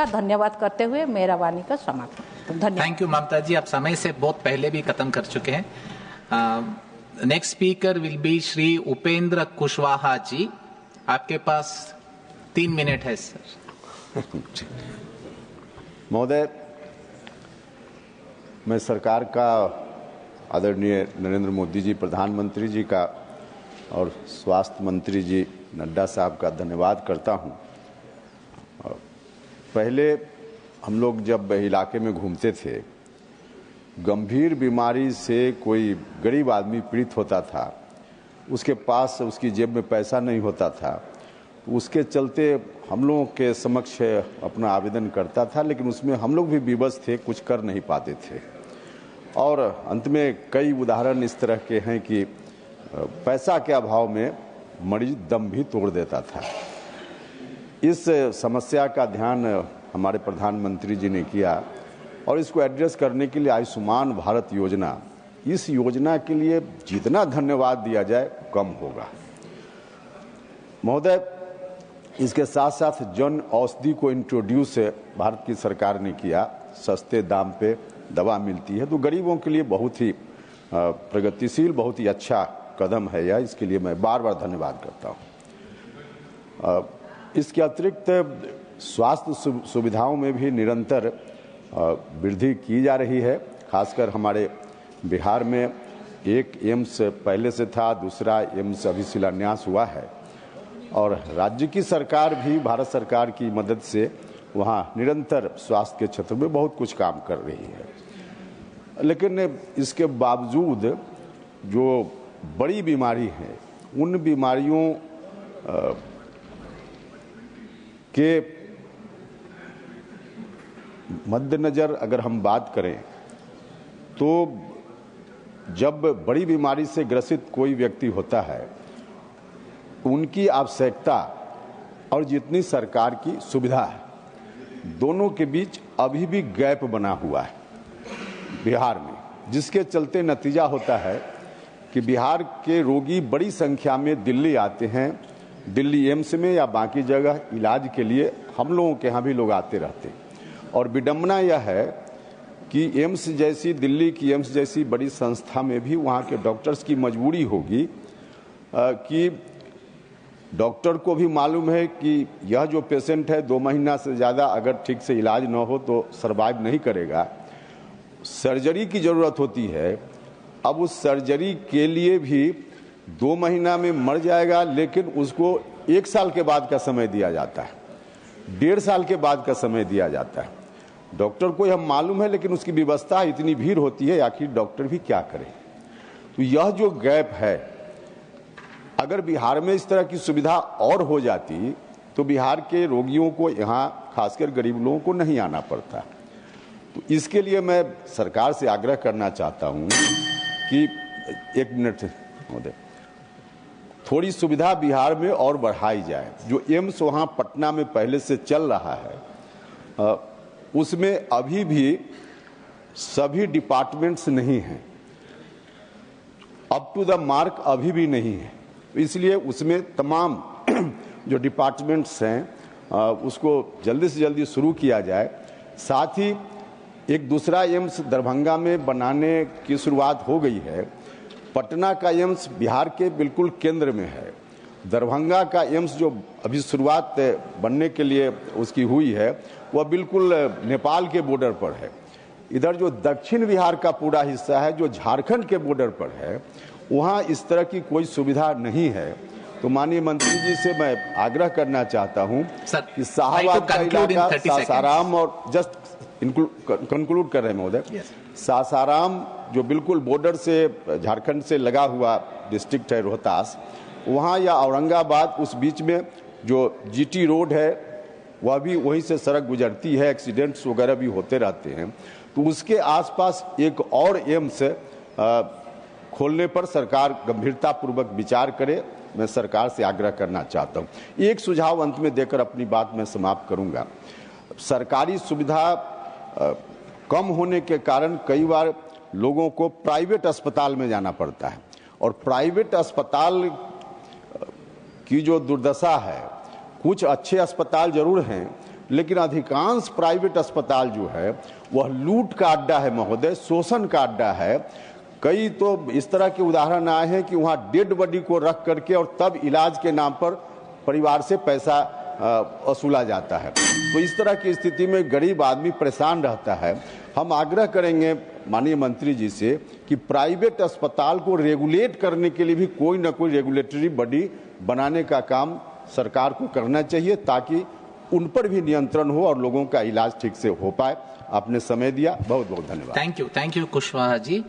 धन्यवाद करते हुए मेरा वाणी का समापन। धन्यवाद। थैंक यू ममता जी, आप समय से बहुत पहले भी खत्म कर चुके हैं। Next speaker will be Shri Upendra Kushwaha ji. आपके पास 3 मिनट है सर। महोदय, मैं सरकार का, आदरणीय नरेंद्र मोदी जी प्रधानमंत्री जी का और स्वास्थ्य मंत्री जी नड्डा साहब का धन्यवाद करता हूं। पहले हम लोग जब इलाके में घूमते थे, गंभीर बीमारी से कोई गरीब आदमी पीड़ित होता था, उसके पास उसकी जेब में पैसा नहीं होता था, तो उसके चलते हम लोगों के समक्ष अपना आवेदन करता था, लेकिन उसमें हम लोग भी विवश थे, कुछ कर नहीं पाते थे। और अंत में कई उदाहरण इस तरह के हैं कि पैसा के अभाव में मरीज दम भी तोड़ देता था। इस समस्या का ध्यान हमारे प्रधानमंत्री जी ने किया और इसको एड्रेस करने के लिए आयुष्मान भारत योजना, इस योजना के लिए जितना धन्यवाद दिया जाए कम होगा। महोदय, इसके साथ साथ जन औषधि को इंट्रोड्यूस भारत की सरकार ने किया। सस्ते दाम पे दवा मिलती है, तो गरीबों के लिए बहुत ही प्रगतिशील, बहुत ही अच्छा कदम है यह। इसके लिए मैं बार बार धन्यवाद करता हूँ। इसके अतिरिक्त स्वास्थ्य सुविधाओं में भी निरंतर वृद्धि की जा रही है। खासकर हमारे बिहार में एक एम्स पहले से था, दूसरा एम्स अभी शिलान्यास हुआ है और राज्य की सरकार भी भारत सरकार की मदद से वहाँ निरंतर स्वास्थ्य के क्षेत्र में बहुत कुछ काम कर रही है। लेकिन इसके बावजूद जो बड़ी बीमारी है, उन बीमारियों के मद्देनजर अगर हम बात करें तो जब बड़ी बीमारी से ग्रसित कोई व्यक्ति होता है, उनकी आवश्यकता और जितनी सरकार की सुविधा है, दोनों के बीच अभी भी गैप बना हुआ है बिहार में, जिसके चलते नतीजा होता है कि बिहार के रोगी बड़ी संख्या में दिल्ली आते हैं। दिल्ली एम्स में या बाकी जगह इलाज के लिए हम लोगों के यहाँ भी लोग आते रहते हैं। और विडंबना यह है कि एम्स जैसी, दिल्ली की एम्स जैसी बड़ी संस्था में भी वहाँ के डॉक्टर्स की मजबूरी होगी कि डॉक्टर को भी मालूम है कि यह जो पेशेंट है 2 महीना से ज़्यादा अगर ठीक से इलाज न हो तो सर्वाइव नहीं करेगा। सर्जरी की ज़रूरत होती है, अब उस सर्जरी के लिए भी 2 महीना में मर जाएगा, लेकिन उसको 1 साल के बाद का समय दिया जाता है, 1.5 साल के बाद का समय दिया जाता है। डॉक्टर को यह मालूम है, लेकिन उसकी व्यवस्था इतनी भीड़ होती है, आखिर डॉक्टर भी क्या करे। तो यह जो गैप है, अगर बिहार में इस तरह की सुविधा और हो जाती तो बिहार के रोगियों को यहाँ, खासकर गरीब लोगों को नहीं आना पड़ता। तो इसके लिए मैं सरकार से आग्रह करना चाहता हूँ कि 1 मिनट महोदय, थोड़ी सुविधा बिहार में और बढ़ाई जाए। जो एम्स वहाँ पटना में पहले से चल रहा है, उसमें अभी भी सभी डिपार्टमेंट्स नहीं हैं, अप टू द मार्क अभी भी नहीं है। इसलिए उसमें तमाम जो डिपार्टमेंट्स हैं उसको जल्दी से जल्दी शुरू किया जाए। साथ ही एक दूसरा एम्स दरभंगा में बनाने की शुरुआत हो गई है। पटना का एम्स बिहार के बिल्कुल केंद्र में है। दरभंगा का एम्स जो अभी शुरुआत बनने के लिए उसकी हुई है, वह बिल्कुल नेपाल के बॉर्डर पर है। इधर जो दक्षिण बिहार का पूरा हिस्सा है, जो झारखंड के बॉर्डर पर है, वहाँ इस तरह की कोई सुविधा नहीं है। तो माननीय मंत्री जी से मैं आग्रह करना चाहता हूँ कि शाहबाद का इलाका, सासाराम, और जस्ट कंक्लूड कर रहे हैं महोदय, सासाराम जो बिल्कुल बॉर्डर से झारखंड से लगा हुआ डिस्ट्रिक्ट है रोहतास, वहाँ या औरंगाबाद, उस बीच में जो जीटी रोड है वह भी वहीं से सड़क गुजरती है, एक्सीडेंट्स वगैरह भी होते रहते हैं। तो उसके आसपास एक और एम्स खोलने पर सरकार गंभीरतापूर्वक विचार करे, मैं सरकार से आग्रह करना चाहता हूँ। एक सुझाव अंत में देकर अपनी बात मैं समाप्त करूँगा। सरकारी सुविधा कम होने के कारण कई बार लोगों को प्राइवेट अस्पताल में जाना पड़ता है, और प्राइवेट अस्पताल की जो दुर्दशा है, कुछ अच्छे अस्पताल जरूर हैं लेकिन अधिकांश प्राइवेट अस्पताल जो है वह लूट का अड्डा है महोदय, शोषण का अड्डा है। कई तो इस तरह के उदाहरण आए हैं कि वहां डेड बॉडी को रख करके और तब इलाज के नाम पर परिवार से पैसा वसूला जाता है। तो इस तरह की स्थिति में गरीब आदमी परेशान रहता है। हम आग्रह करेंगे माननीय मंत्री जी से कि प्राइवेट अस्पताल को रेगुलेट करने के लिए भी कोई ना कोई रेगुलेटरी बॉडी बनाने का काम सरकार को करना चाहिए, ताकि उन पर भी नियंत्रण हो और लोगों का इलाज ठीक से हो पाए। आपने समय दिया, बहुत बहुत धन्यवाद। Thank you Kushwaha ji.